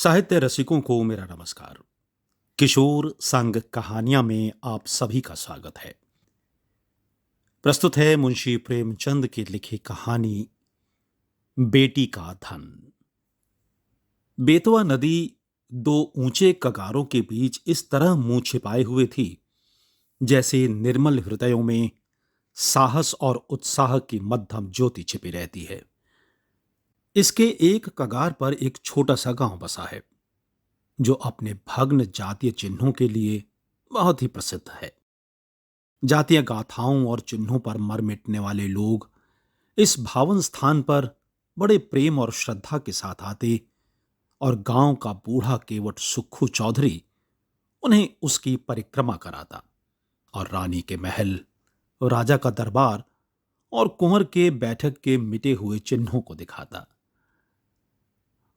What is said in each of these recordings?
साहित्य रसिकों को मेरा नमस्कार। किशोर संग कहानियां में आप सभी का स्वागत है। प्रस्तुत है मुंशी प्रेमचंद की लिखी कहानी बेटी का धन। बेतवा नदी दो ऊंचे कगारों के बीच इस तरह मुंह छिपाए हुए थी जैसे निर्मल हृदयों में साहस और उत्साह की मध्यम ज्योति छिपी रहती है। इसके एक कगार पर एक छोटा सा गांव बसा है जो अपने भग्न जातीय चिन्हों के लिए बहुत ही प्रसिद्ध है। जातीय गाथाओं और चिन्हों पर मर मिटने वाले लोग इस भावन स्थान पर बड़े प्रेम और श्रद्धा के साथ आते और गांव का बूढ़ा केवट सुक्खू चौधरी उन्हें उसकी परिक्रमा कराता और रानी के महल, राजा का दरबार और कुंवर के बैठक के मिटे हुए चिन्हों को दिखाता।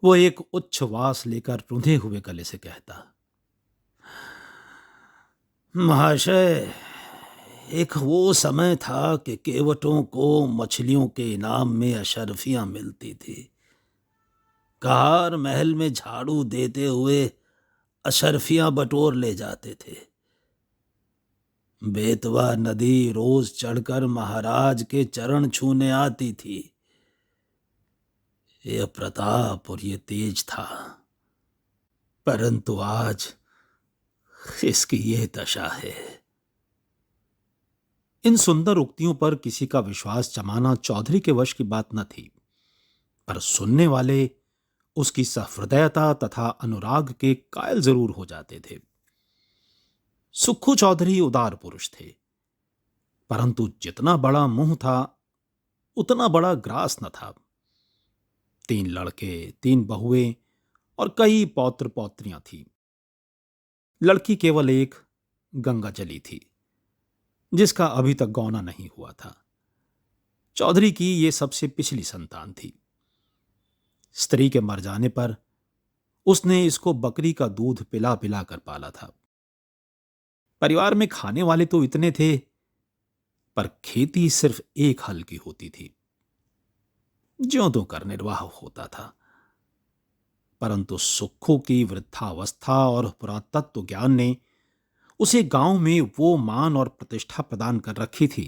वो एक उच्छ्वास लेकर रुंधे हुए गले से कहता, महाशय, एक वो समय था कि केवटों को मछलियों के इनाम में अशर्फियां मिलती थी। कहार महल में झाड़ू देते हुए अशर्फियां बटोर ले जाते थे। बेतवा नदी रोज चढ़कर महाराज के चरण छूने आती थी। यह प्रताप और ये तेज था, परंतु आज इसकी ये दशा है। इन सुंदर उक्तियों पर किसी का विश्वास जमाना चौधरी के वश की बात न थी, पर सुनने वाले उसकी सहृदयता तथा अनुराग के कायल जरूर हो जाते थे। सुक्खू चौधरी उदार पुरुष थे, परंतु जितना बड़ा मुंह था उतना बड़ा ग्रास न था। 3 लड़के, 3 बहुएं और कई पौत्र पौत्रियां थी। लड़की केवल एक गंगा जली थी जिसका अभी तक गौना नहीं हुआ था। चौधरी की यह सबसे पिछली संतान थी। स्त्री के मर जाने पर उसने इसको बकरी का दूध पिला पिला कर पाला था। परिवार में खाने वाले तो इतने थे, पर खेती सिर्फ एक हल की होती थी। ज्यों त्यों कर निर्वाह होता था। परंतु सुक्खू की वृद्धावस्था और पुरातत्व ज्ञान ने उसे गांव में वो मान और प्रतिष्ठा प्रदान कर रखी थी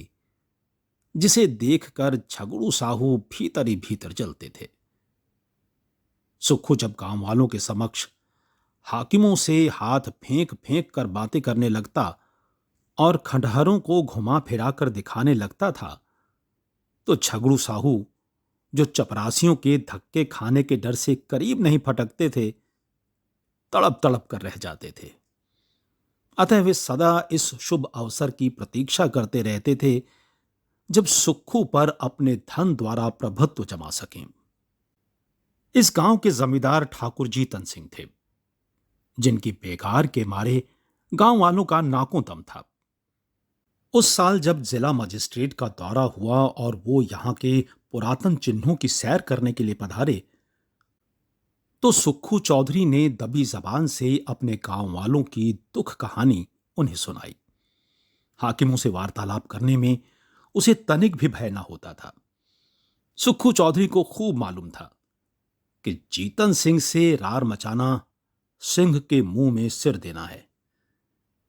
जिसे देखकर झगड़ू साहू भीतर ही भीतर जलते थे। सुक्खू जब गांव वालों के समक्ष हाकिमों से हाथ फेंक फेंक कर बातें करने लगता और खंडहरों को घुमा फिरा कर दिखाने लगता था, तो झगड़ू साहू, जो चपरासियों के धक्के खाने के डर से करीब नहीं फटकते थे, तड़प तड़प कर रह जाते थे। अतः वे सदा इस शुभ अवसर की प्रतीक्षा करते रहते थे जब सुक्खू पर अपने धन द्वारा प्रभुत्व जमा सकें। इस गांव के जमींदार ठाकुर जीतन सिंह थे, जिनकी बेकार के मारे गांव वालों का नाकों दम था। उस साल जब जिला मजिस्ट्रेट का दौरा हुआ और वो यहां के पुरातन चिन्हों की सैर करने के लिए पधारे, तो सुक्खू चौधरी ने दबी जबान से अपने गांव वालों की दुख कहानी उन्हें सुनाई। हाकिमों से वार्तालाप करने में उसे तनिक भी भय न होता था। सुक्खू चौधरी को खूब मालूम था कि जीतन सिंह से रार मचाना सिंह के मुंह में सिर देना है।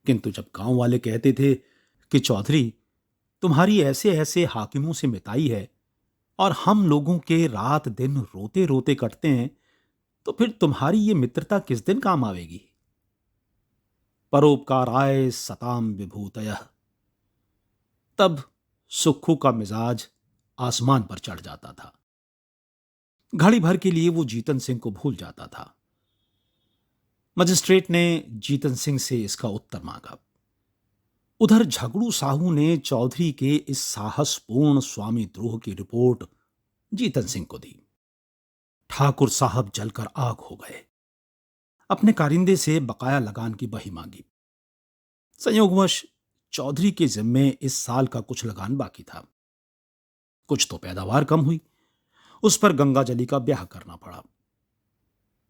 किंतु जब गांव वाले कहते थे कि चौधरी, तुम्हारी ऐसे ऐसे हाकिमों से मिताई है और हम लोगों के रात दिन रोते रोते कटते हैं, तो फिर तुम्हारी ये मित्रता किस दिन काम आवेगी। परोपकाराय सताम विभूतयः। तब सुक्खू का मिजाज आसमान पर चढ़ जाता था। घड़ी भर के लिए वो जीतन सिंह को भूल जाता था। मजिस्ट्रेट ने जीतन सिंह से इसका उत्तर मांगा। उधर झगड़ू साहू ने चौधरी के इस साहसपूर्ण स्वामी द्रोह की रिपोर्ट जीतन सिंह को दी। ठाकुर साहब जलकर आग हो गए। अपने कारिंदे से बकाया लगान की बही मांगी। संयोगवश चौधरी के जिम्मे इस साल का कुछ लगान बाकी था। कुछ तो पैदावार कम हुई, उस पर गंगा जली का ब्याह करना पड़ा।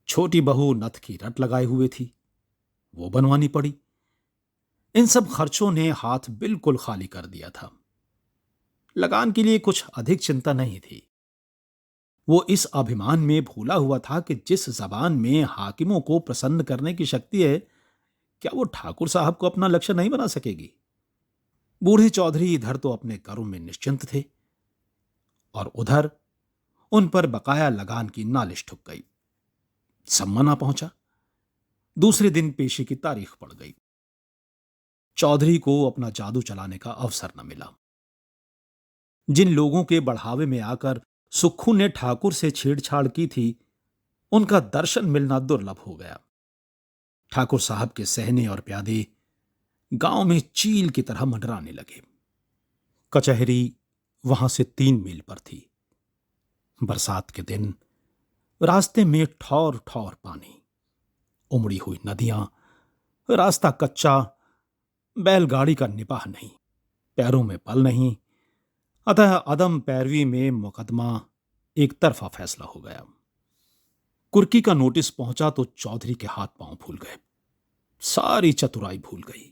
छोटी बहू नथ की रट लगाए हुए थी, वो बनवानी पड़ी। इन सब खर्चों ने हाथ बिल्कुल खाली कर दिया था। लगान के लिए कुछ अधिक चिंता नहीं थी। वो इस अभिमान में भूला हुआ था कि जिस जबान में हाकिमों को प्रसन्न करने की शक्ति है, क्या वो ठाकुर साहब को अपना लक्ष्य नहीं बना सकेगी? बूढ़े चौधरी इधर तो अपने घरों में निश्चिंत थे और उधर उन पर बकाया लगान की नालिश ठुक गई। सम्मन आ पहुंचा। दूसरे दिन पेशी की तारीख पड़ गई। चौधरी को अपना जादू चलाने का अवसर न मिला। जिन लोगों के बढ़ावे में आकर सुक्खू ने ठाकुर से छेड़छाड़ की थी, उनका दर्शन मिलना दुर्लभ हो गया। ठाकुर साहब के सहने और प्यादे गांव में चील की तरह मंडराने लगे। कचहरी वहां से 3 मील पर थी। बरसात के दिन रास्ते में ठौर ठौर पानी, उमड़ी हुई नदियां, रास्ता कच्चा, बैलगाड़ी का निपाह नहीं, पैरों में बल नहीं। अतः अदम पैरवी में मुकदमा एक तरफा फैसला हो गया। कुर्की का नोटिस पहुंचा तो चौधरी के हाथ पांव फूल गए। सारी चतुराई भूल गई।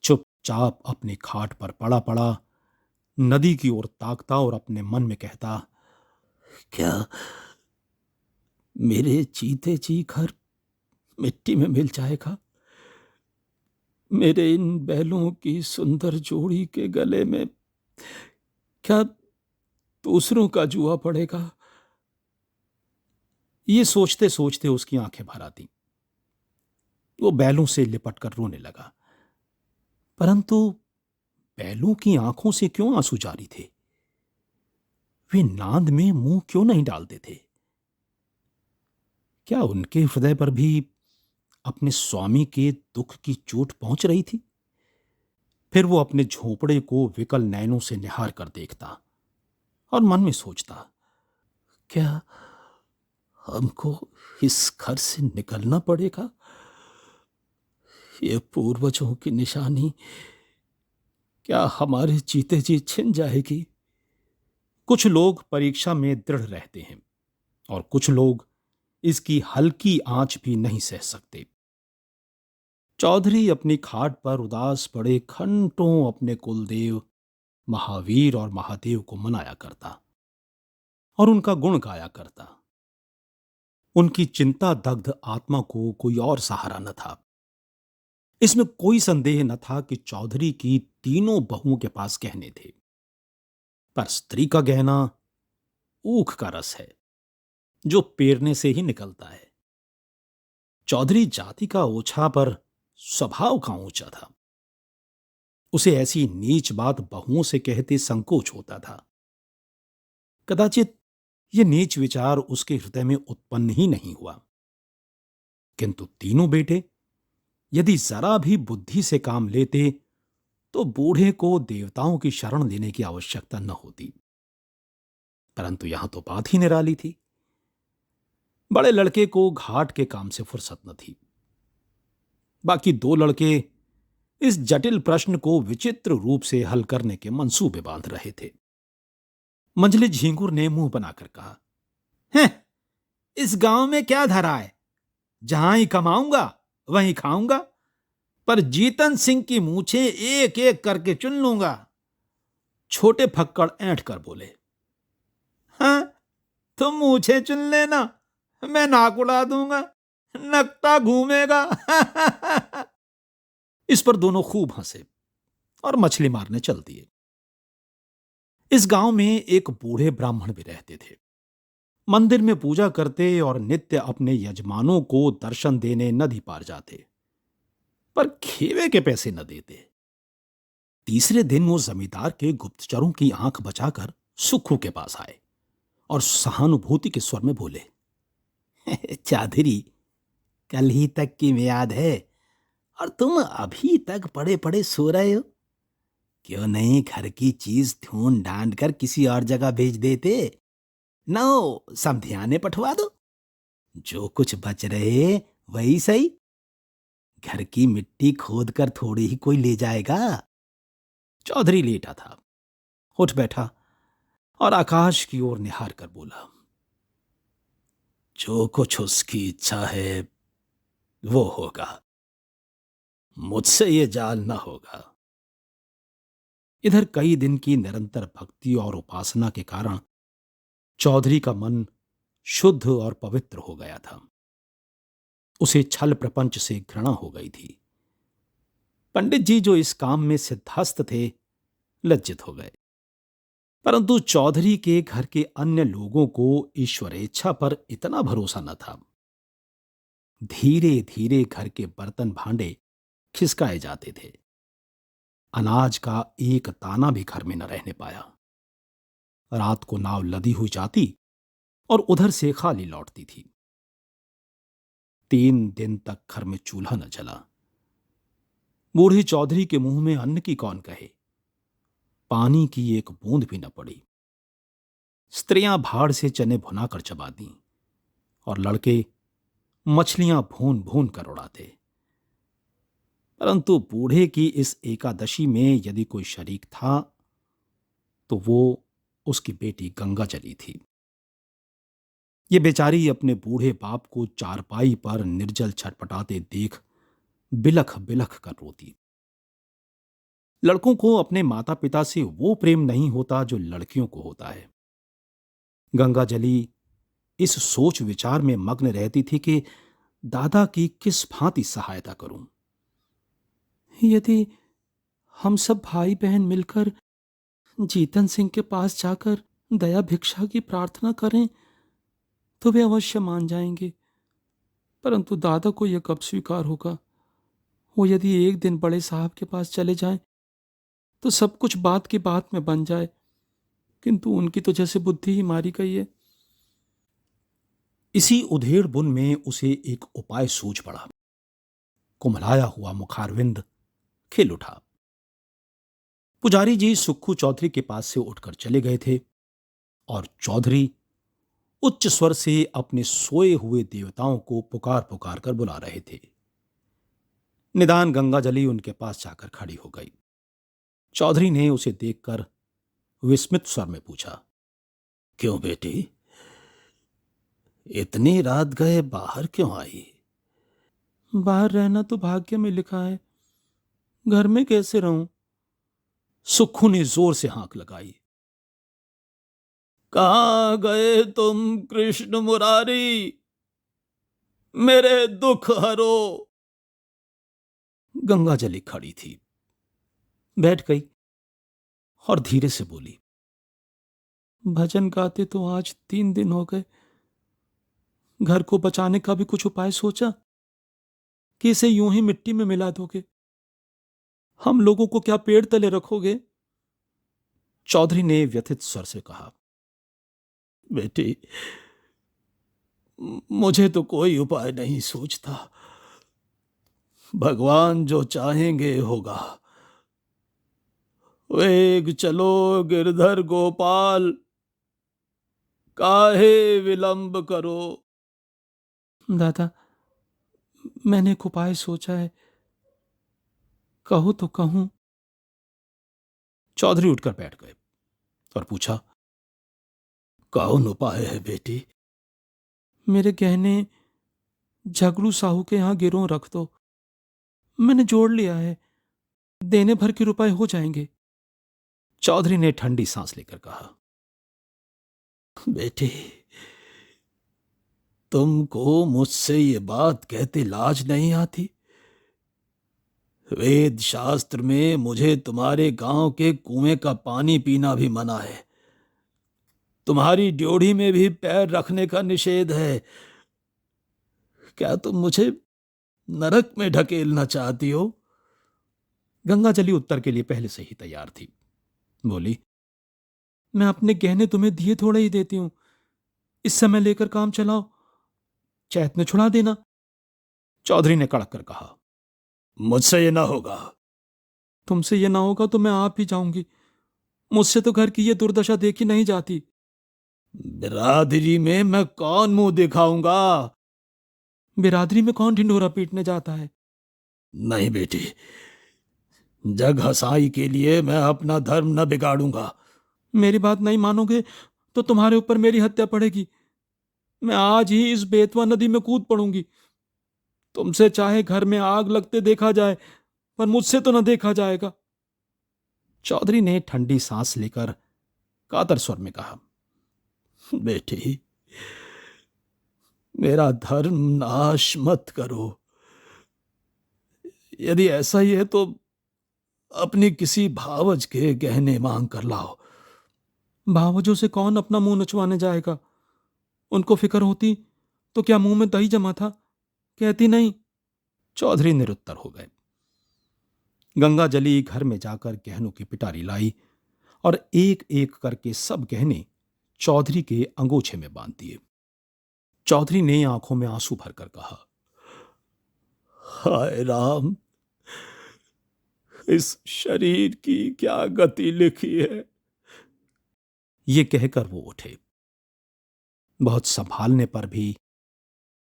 चुपचाप अपनी खाट पर पड़ा पड़ा नदी की ओर ताकता और अपने मन में कहता, क्या मेरे जीते जी घर मिट्टी में मिल जाएगा? मेरे इन बैलों की सुंदर जोड़ी के गले में क्या दूसरों का जुआ पड़ेगा? ये सोचते सोचते उसकी आंखें भर आती। वो बैलों से लिपट कर रोने लगा। परंतु बैलों की आंखों से क्यों आंसू जारी थे? वे नांद में मुंह क्यों नहीं डालते थे? क्या उनके हृदय पर भी अपने स्वामी के दुख की चोट पहुंच रही थी? फिर वो अपने झोपड़े को विकल नैनों से निहार कर देखता और मन में सोचता, क्या हमको इस घर से निकलना पड़ेगा? ये पूर्वजों की निशानी क्या हमारे जीते जी छिन जाएगी? कुछ लोग परीक्षा में दृढ़ रहते हैं और कुछ लोग इसकी हल्की आंच भी नहीं सह सकते। चौधरी अपनी खाट पर उदास पड़े घंटों अपने कुलदेव महावीर और महादेव को मनाया करता और उनका गुण गाया करता। उनकी चिंता दग्ध आत्मा को कोई और सहारा न था। इसमें कोई संदेह न था कि चौधरी की तीनों बहुओं के पास गहने थे, पर स्त्री का गहना ऊख का रस है जो पेरने से ही निकलता है। चौधरी जाति का ओछा पर स्वभाव का ऊंचा था। उसे ऐसी नीच बात बहुओं से कहते संकोच होता था। कदाचित यह नीच विचार उसके हृदय में उत्पन्न ही नहीं हुआ। किंतु तीनों बेटे यदि जरा भी बुद्धि से काम लेते तो बूढ़े को देवताओं की शरण लेने की आवश्यकता न होती। परंतु यहां तो बात ही निराली थी। बड़े लड़के को घाट के काम से फुर्सत न थी। बाकी 2 लड़के इस जटिल प्रश्न को विचित्र रूप से हल करने के मंसूबे बांध रहे थे। मंझले झींगुर ने मुंह बनाकर कहा, हैं, इस गांव में क्या धरा है? जहां ही कमाऊंगा वहीं खाऊंगा, पर जीतन सिंह की मूछें एक एक करके चुन लूंगा। छोटे फक्कड़ ऐंठ कर बोले, हाँ, तुम मूछें चुन लेना, मैं नाक उड़ा दूंगा, नकटा घूमेगा। इस पर दोनों खूब हंसे और मछली मारने चल दिए। इस गांव में एक बूढ़े ब्राह्मण भी रहते थे। मंदिर में पूजा करते और नित्य अपने यजमानों को दर्शन देने नदी पार जाते, पर खेवे के पैसे न देते। तीसरे दिन वो जमींदार के गुप्तचरों की आंख बचाकर सुक्खू के पास आए और सहानुभूति के स्वर में बोले, चौधरी, कल ही तक की मियाद है और तुम अभी तक पड़े पड़े सो रहे हो। क्यों नहीं घर की चीज ढूंढ ढांड कर किसी और जगह भेज देते? नो, समधियाने पठवा दो। जो कुछ बच रहे वही सही। घर की मिट्टी खोद कर थोड़ी ही कोई ले जाएगा। चौधरी लेटा था, उठ बैठा और आकाश की ओर निहार कर बोला, जो कुछ उसकी इच्छा है वो होगा, मुझसे ये जाल न होगा। इधर कई दिन की निरंतर भक्ति और उपासना के कारण चौधरी का मन शुद्ध और पवित्र हो गया था। उसे छल प्रपंच से घृणा हो गई थी। पंडित जी जो इस काम में सिद्धहस्त थे, लज्जित हो गए। परंतु चौधरी के घर के अन्य लोगों को ईश्वरेच्छा पर इतना भरोसा न था। धीरे धीरे घर के बर्तन भांडे खिसकाए जाते थे। अनाज का एक दाना भी घर में न रहने पाया। रात को नाव लदी हुई जाती और उधर से खाली लौटती थी। 3 दिन तक घर में चूल्हा न जला। बूढ़े चौधरी के मुंह में अन्न की कौन कहे, पानी की एक बूंद भी न पड़ी। स्त्रियां भाड़ से चने भुनाकर चबा दी और लड़के मछलियां भून भून कर उड़ाते। परंतु बूढ़े की इस एकादशी में यदि कोई शरीक था तो वो उसकी बेटी गंगाजली थी। ये बेचारी अपने बूढ़े बाप को चारपाई पर निर्जल छटपटाते देख बिलख बिलख कर रोती। लड़कों को अपने माता पिता से वो प्रेम नहीं होता जो लड़कियों को होता है। गंगाजली इस सोच विचार में मग्न रहती थी कि दादा की किस भांति सहायता करूं। यदि हम सब भाई बहन मिलकर जीतन सिंह के पास जाकर दया भिक्षा की प्रार्थना करें तो वे अवश्य मान जाएंगे। परंतु दादा को यह कब स्वीकार होगा? वो यदि एक दिन बड़े साहब के पास चले जाएं तो सब कुछ बात की बात में बन जाए, किंतु उनकी तो जैसे बुद्धि ही मारी गई है। इसी उधेड़ बुन में उसे एक उपाय सूझ पड़ा। कुम्हलाया हुआ मुखारविंद खिल उठा। पुजारी जी सुक्खू चौधरी के पास से उठकर चले गए थे और चौधरी उच्च स्वर से अपने सोए हुए देवताओं को पुकार पुकार कर बुला रहे थे। निदान गंगाजली उनके पास जाकर खड़ी हो गई। चौधरी ने उसे देखकर विस्मित स्वर में पूछा, क्यों बेटी, इतनी रात गए बाहर क्यों आई? बाहर रहना तो भाग्य में लिखा है, घर में कैसे रहूं? सुक्खू ने जोर से हाँक लगाई। कहां गए तुम कृष्ण मुरारी, मेरे दुख हरो। गंगाजली खड़ी थी, बैठ गई और धीरे से बोली, भजन गाते तो आज 3 दिन हो गए। घर को बचाने का भी कुछ उपाय सोचा कि इसे यूं ही मिट्टी में मिला दोगे? हम लोगों को क्या पेड़ तले रखोगे? चौधरी ने व्यथित स्वर से कहा, बेटी, मुझे तो कोई उपाय नहीं सूझता। भगवान जो चाहेंगे होगा। वेग चलो गिरधर गोपाल, काहे विलंब करो। दादा, मैंने एक उपाय सोचा है, कहो तो कहूं। चौधरी उठकर बैठ गए और पूछा, कौन उपाय है बेटी? मेरे गहने झगड़ू साहू के यहां गिरों रख दो। मैंने जोड़ लिया है, देने भर के रुपए हो जाएंगे। चौधरी ने ठंडी सांस लेकर कहा, बेटी, तुमको मुझसे ये बात कहते लाज नहीं आती? वेद शास्त्र में मुझे तुम्हारे गांव के कुएं का पानी पीना भी मना है। तुम्हारी ड्योढ़ी में भी पैर रखने का निषेध है। क्या तुम मुझे नरक में ढकेलना चाहती हो? गंगाजली उत्तर के लिए पहले से ही तैयार थी। बोली, मैं अपने गहने तुम्हें दिए थोड़े ही देती हूं। इस समय लेकर काम चलाओ, चैत में छुड़ा देना। चौधरी ने कड़क कर कहा, मुझसे ये ना होगा। तुमसे ये ना होगा तो मैं आप ही जाऊंगी। मुझसे तो घर की ये दुर्दशा देखी नहीं जाती। बिरादरी में मैं कौन मुंह दिखाऊंगा? बिरादरी में कौन ढिंढोरा पीटने जाता है? नहीं बेटी, जग हंसाई के लिए मैं अपना धर्म न बिगाड़ूंगा। मेरी बात नहीं मानोगे तो तुम्हारे ऊपर मेरी हत्या पड़ेगी। मैं आज ही इस बेतवा नदी में कूद पड़ूंगी। तुमसे चाहे घर में आग लगते देखा जाए, पर मुझसे तो न देखा जाएगा। चौधरी ने ठंडी सांस लेकर कातर स्वर में कहा, बेटी, मेरा धर्म नाश मत करो। यदि ऐसा ही है तो अपनी किसी भावज के गहने मांग कर लाओ। भावजों से कौन अपना मुंह नचवाने जाएगा? उनको फिक्र होती तो क्या मुंह में दही जमा था? कहती नहीं। चौधरी निरुत्तर हो गए। गंगा जली घर में जाकर गहनों की पिटारी लाई और एक एक करके सब गहने चौधरी के अंगोछे में बांध दिए। चौधरी ने आंखों में आंसू भरकर कहा, हाय राम, इस शरीर की क्या गति लिखी है। ये कहकर वो उठे। बहुत संभालने पर भी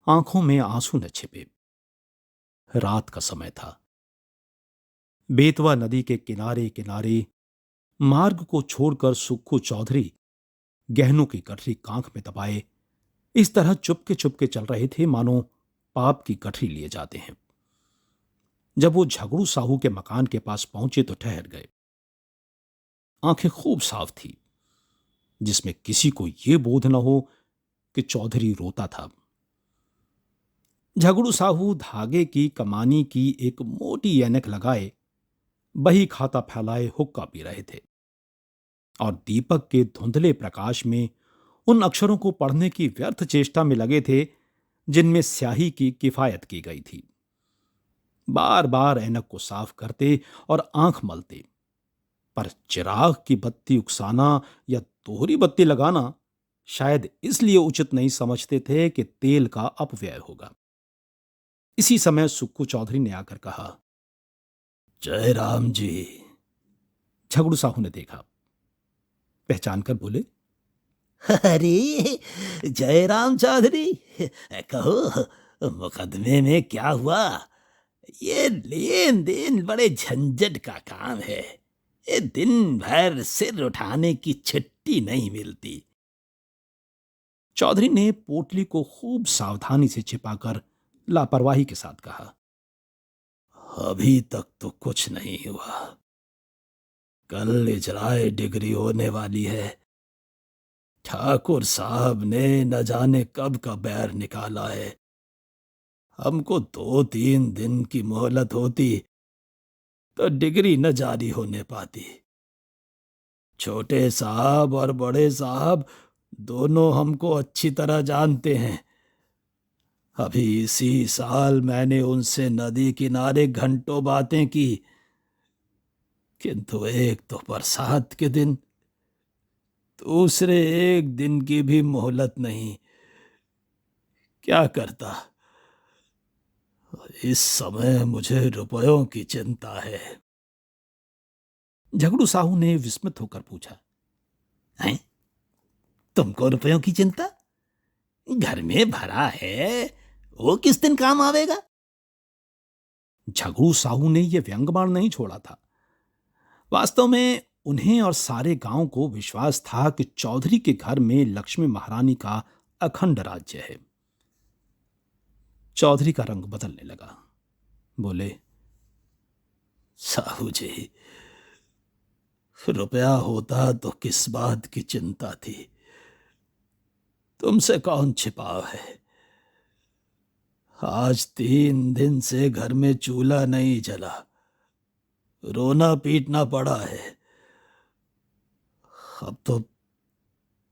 आंखों में आंसू न छिपे। रात का समय था। बेतवा नदी के किनारे किनारे मार्ग को छोड़कर सुक्खू चौधरी गहनों की गठरी कांख में दबाए इस तरह चुपके चुपके चल रहे थे मानो पाप की गठरी लिए जाते हैं। जब वो झगड़ू साहू के मकान के पास पहुंचे तो ठहर गए। आंखें खूब साफ थी, जिसमें किसी को यह बोध न हो कि चौधरी रोता था। झगड़ू साहू धागे की कमानी की एक मोटी ऐनक लगाए बही खाता फैलाए हुक्का पी रहे थे और दीपक के धुंधले प्रकाश में उन अक्षरों को पढ़ने की व्यर्थ चेष्टा में लगे थे जिनमें स्याही की किफायत की गई थी। बार बार ऐनक को साफ करते और आंख मलते, पर चिराग की बत्ती उकसाना या दोहरी बत्ती लगाना शायद इसलिए उचित नहीं समझते थे कि तेल का अपव्यय होगा। इसी समय सुक्कू चौधरी ने आकर कहा, जय राम जी। झगड़ू साहू ने देखा, पहचान कर बोले, अरे जयराम चौधरी, कहो मुकदमे में क्या हुआ। ये लेन देन बड़े झंझट का काम है। ये दिन भर सिर उठाने की छुट्टी नहीं मिलती। चौधरी ने पोटली को खूब सावधानी से छिपाकर लापरवाही के साथ कहा, अभी तक तो कुछ नहीं हुआ। कल इजराए डिग्री होने वाली है। ठाकुर साहब ने न जाने कब का बैर निकाला है। हमको 2-3 दिन की मोहलत होती तो डिग्री न जारी होने पाती। छोटे साहब और बड़े साहब दोनों हमको अच्छी तरह जानते हैं। अभी इसी साल मैंने उनसे नदी किनारे घंटों बातें की, किंतु एक तो बरसात के दिन, दूसरे एक दिन की भी मोहलत नहीं। क्या करता। इस समय मुझे रुपयों की चिंता है। झगड़ू साहू ने विस्मित होकर पूछा, हैं? तुमको रुपयों की चिंता? घर में भरा है, वो किस दिन काम आवेगा? झगड़ू साहू ने यह व्यंग बाण नहीं छोड़ा था। वास्तव में उन्हें और सारे गांव को विश्वास था कि चौधरी के घर में लक्ष्मी महारानी का अखंड राज्य है। चौधरी का रंग बदलने लगा। बोले, साहू जी, रुपया होता तो किस बात की चिंता थी। तुमसे कौन छिपाव है। आज 3 दिन से घर में चूल्हा नहीं जला, रोना पीटना पड़ा है। अब तो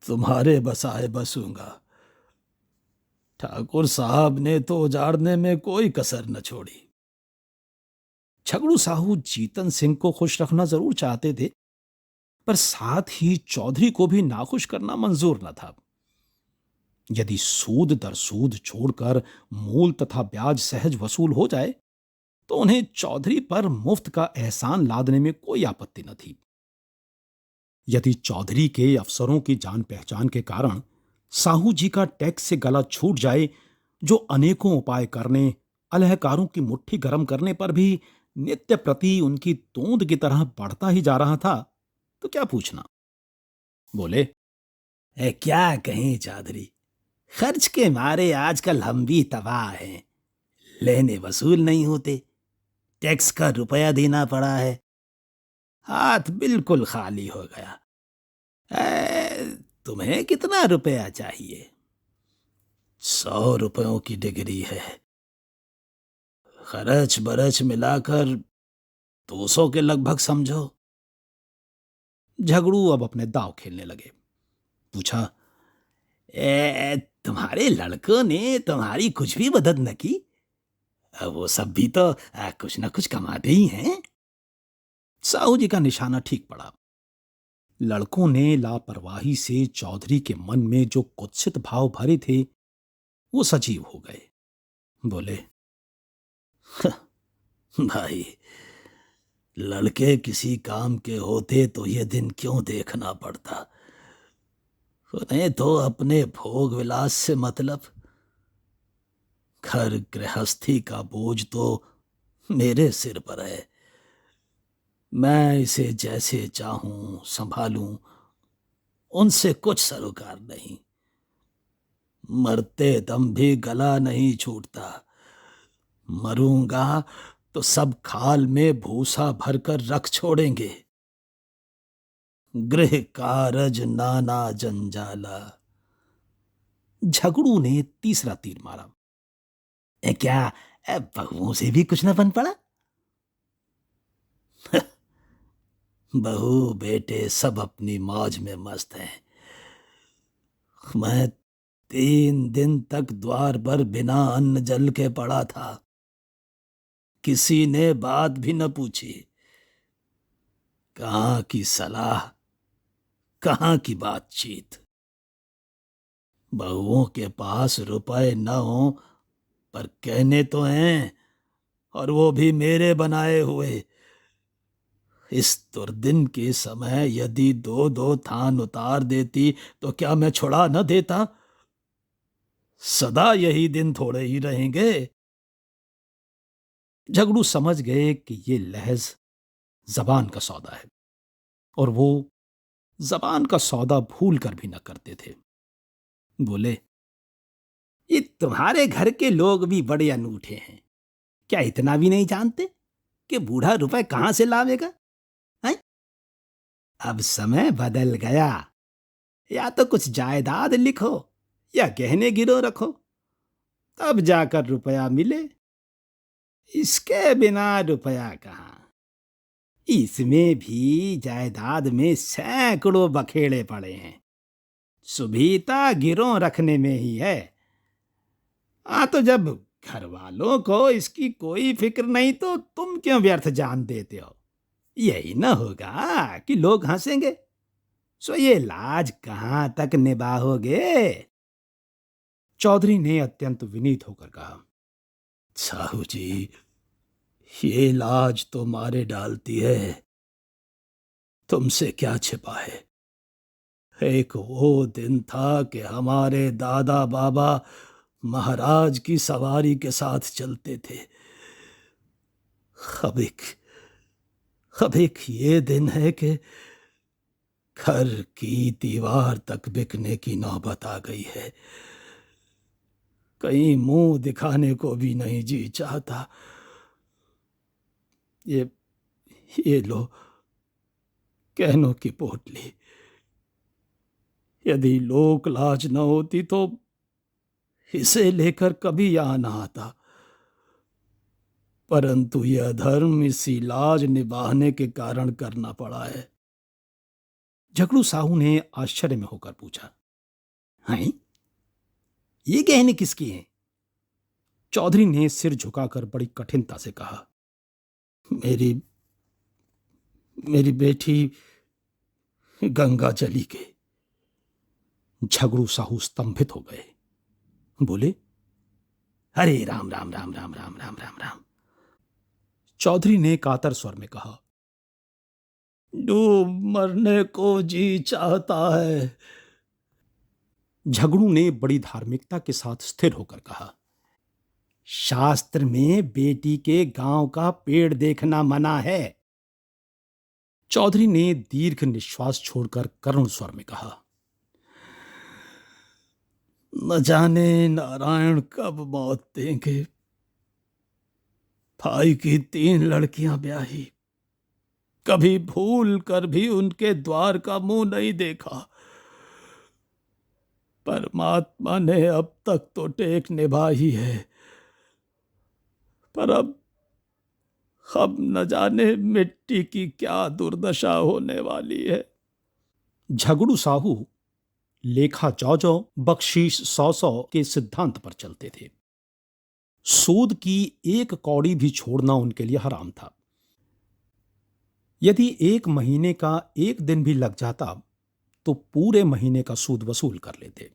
तुम्हारे बसाए बसूंगा। ठाकुर साहब ने तो उजाड़ने में कोई कसर न छोड़ी। झगड़ू साहू जीतन सिंह को खुश रखना जरूर चाहते थे, पर साथ ही चौधरी को भी नाखुश करना मंजूर न था। यदि सूद दर सूद छोड़कर मूल तथा ब्याज सहज वसूल हो जाए तो उन्हें चौधरी पर मुफ्त का एहसान लादने में कोई आपत्ति न थी। यदि चौधरी के अफसरों की जान पहचान के कारण साहू जी का टैक्स से गला छूट जाए, जो अनेकों उपाय करने, अलहकारों की मुट्ठी गर्म करने पर भी नित्य प्रति उनकी तोंद की तरह बढ़ता ही जा रहा था, तो क्या पूछना। बोले, क्या कहें चौधरी, खर्च के मारे आजकल हम भी तबाह हैं। लेने वसूल नहीं होते, टैक्स का रुपया देना पड़ा है, हाथ बिल्कुल खाली हो गया। तुम्हें कितना रुपया चाहिए? 100 रुपयों की डिग्री है, खर्च बरच मिलाकर 200 के लगभग समझो। झगड़ू अब अपने दांव खेलने लगे। पूछा, तुम्हारे लड़कों ने तुम्हारी कुछ भी मदद न की? वो सब भी तो कुछ न कुछ कमाते ही हैं। साहू जी का निशाना ठीक पड़ा। लड़कों ने लापरवाही से चौधरी के मन में जो कुत्सित भाव भरे थे वो सजीव हो गए। बोले, भाई, लड़के किसी काम के होते तो ये दिन क्यों देखना पड़ता? उन्हें तो अपने भोग विलास से मतलब। घर गृहस्थी का बोझ तो मेरे सिर पर है। मैं इसे जैसे चाहूं संभालूं, उनसे कुछ सरोकार नहीं। मरते दम भी गला नहीं छूटता। मरूंगा तो सब खाल में भूसा भरकर रख छोड़ेंगे। गृह कारज नाना जंजाला। झगड़ू ने तीसरा तीर मारा। क्या बहुओं से भी कुछ न बन पड़ा? बहू बेटे सब अपनी मौज में मस्त हैं। मैं 3 दिन तक द्वार पर बिना अन्न जल के पड़ा था। किसी ने बात भी न पूछी। कहाँ की सलाह, कहाँ की बातचीत। बहुओं के पास रुपए न हो पर कहने तो हैं, और वो भी मेरे बनाए हुए। इस दुर्दिन के समय यदि 2-2 थान उतार देती तो क्या मैं छुड़ा न देता? सदा यही दिन थोड़े ही रहेंगे। झगड़ू समझ गए कि ये लहज जबान का सौदा है और वो जबान का सौदा भूल कर भी न करते थे। बोले, ये तुम्हारे घर के लोग भी बड़े अनूठे हैं। क्या इतना भी नहीं जानते कि बूढ़ा रुपए कहां से लावेगा? हैं? अब समय बदल गया। या तो कुछ जायदाद लिखो या गहने गिरो रखो, तब जाकर रुपया मिले। इसके बिना रुपया कहाँ? इसमें भी जायदाद में सैकड़ों बखेड़े पड़े हैं। सुभीता गिरों रखने में ही है। तो जब घर वालों को इसकी कोई फिक्र नहीं तो तुम क्यों व्यर्थ जान देते हो? यही न होगा कि लोग हंसेंगे। सो ये लाज कहां तक निभाओगे? चौधरी ने अत्यंत विनीत होकर कहा, साहू जी, ये लाज तो मारे डालती है। तुमसे क्या छिपा है? एक वो दिन था कि हमारे दादा बाबा महाराज की सवारी के साथ चलते थे। अब एक ये दिन है कि घर की दीवार तक बिकने की नौबत आ गई है। कहीं मुंह दिखाने को भी नहीं जी चाहता। ये लो कहनों की पोटली। यदि लोक लाज न होती तो इसे लेकर कभी यहां न आता, परंतु यह धर्म इसी लाज निभाने के कारण करना पड़ा है। झगड़ू साहू ने आश्चर्य में होकर पूछा, हैं? ये गहने किसकी हैं? चौधरी ने सिर झुकाकर बड़ी कठिनता से कहा, मेरी बेटी गंगा जली के। झगड़ू साहू स्तंभित हो गए। बोले, अरे राम राम राम राम राम राम राम राम। चौधरी ने कातर स्वर में कहा, डूब मरने को जी चाहता है। झगड़ू ने बड़ी धार्मिकता के साथ स्थिर होकर कहा, शास्त्र में बेटी के गांव का पेड़ देखना मना है। चौधरी ने दीर्घ निश्वास छोड़कर करुण स्वर में कहा, न जाने नारायण कब मौत देंगे। भाई की 3 लड़कियां ब्याही, कभी भूल कर भी उनके द्वार का मुंह नहीं देखा। परमात्मा ने अब तक तो टेक निभाई है, पर अब न जाने मिट्टी की क्या दुर्दशा होने वाली है। झगड़ू साहू लेखा 100 बख्शीश 100 के सिद्धांत पर चलते थे। सूद की एक कौड़ी भी छोड़ना उनके लिए हराम था। यदि एक महीने का एक दिन भी लग जाता तो पूरे महीने का सूद वसूल कर लेते।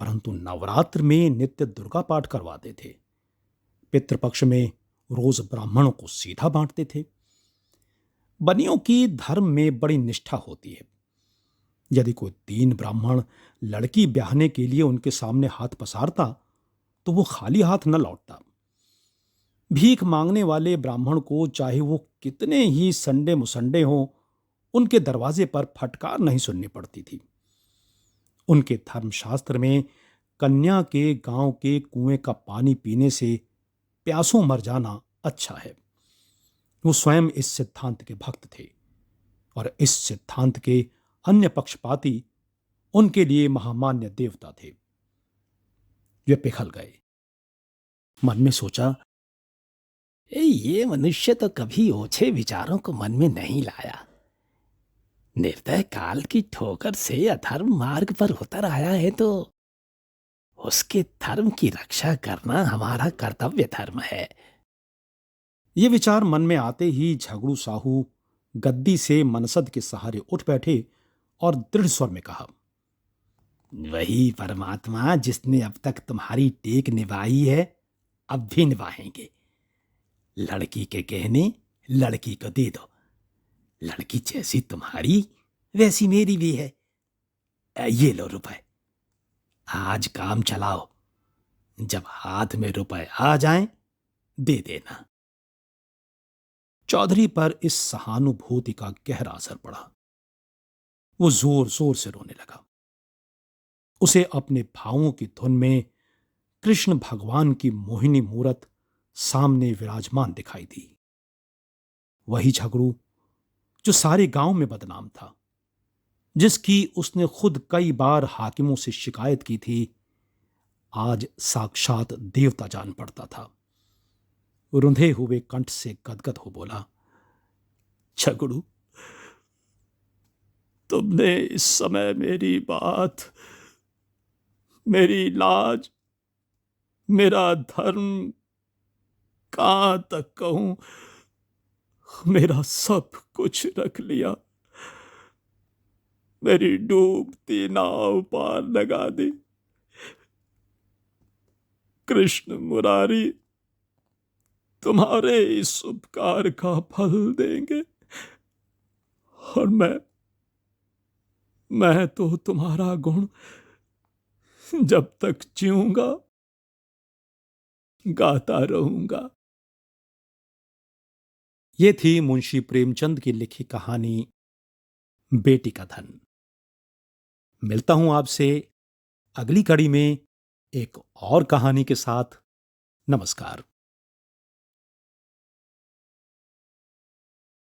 परंतु नवरात्र में नित्य दुर्गा पाठ करवाते थे। पितृपक्ष में रोज ब्राह्मणों को सीधा बांटते थे। बनियों की धर्म में बड़ी निष्ठा होती है। यदि कोई 3 ब्राह्मण लड़की ब्याहने के लिए उनके सामने हाथ पसारता तो वो खाली हाथ न लौटता। भीख मांगने वाले ब्राह्मण को चाहे वो कितने ही संडे मुसंडे हों, उनके दरवाजे पर फटकार नहीं सुननी पड़ती थी। उनके धर्मशास्त्र में कन्या के गांव के कुएं का पानी पीने से प्यासों मर जाना अच्छा है। वो स्वयं इस सिद्धांत के भक्त थे और इस सिद्धांत के अन्य पक्षपाती उनके लिए महामान्य देवता थे। वे पिघल गए। मन में सोचा, ये मनुष्य तो कभी ओछे विचारों को मन में नहीं लाया। निर्दय काल की ठोकर से अधर्म मार्ग पर उतर आया है तो उसके धर्म की रक्षा करना हमारा कर्तव्य धर्म है। ये विचार मन में आते ही झगड़ू साहू गद्दी से मनसद के सहारे उठ बैठे और दृढ़ स्वर में कहा, वही परमात्मा जिसने अब तक तुम्हारी टेक निभाई है, अब भी निभाएंगे। लड़की के कहने लड़की को दे दो। लड़की जैसी तुम्हारी वैसी मेरी भी है। ये लो रुपए, आज काम चलाओ। जब हाथ में रुपए आ जाएं, दे देना। चौधरी पर इस सहानुभूति का गहरा असर पड़ा। वो जोर जोर से रोने लगा। उसे अपने भावों की धुन में कृष्ण भगवान की मोहिनी मूरत सामने विराजमान दिखाई दी। वही झगड़ू जो सारे गांव में बदनाम था, जिसकी उसने खुद कई बार हाकिमों से शिकायत की थी, आज साक्षात देवता जान पड़ता था। रुंधे हुए कंठ से गदगद हो बोला, झगड़ू, तुमने इस समय मेरी बात, मेरी लाज, मेरा धर्म कहां तक कहूं, मेरा सब कुछ रख लिया। मेरी डूबती नाव पार लगा दी। कृष्ण मुरारी तुम्हारे इस उपकार का फल देंगे और मैं तो तुम्हारा गुण जब तक जीऊंगा गाता रहूंगा। यह थी मुंशी प्रेमचंद की लिखी कहानी बेटी का धन। मिलता हूं आपसे अगली कड़ी में एक और कहानी के साथ। नमस्कार।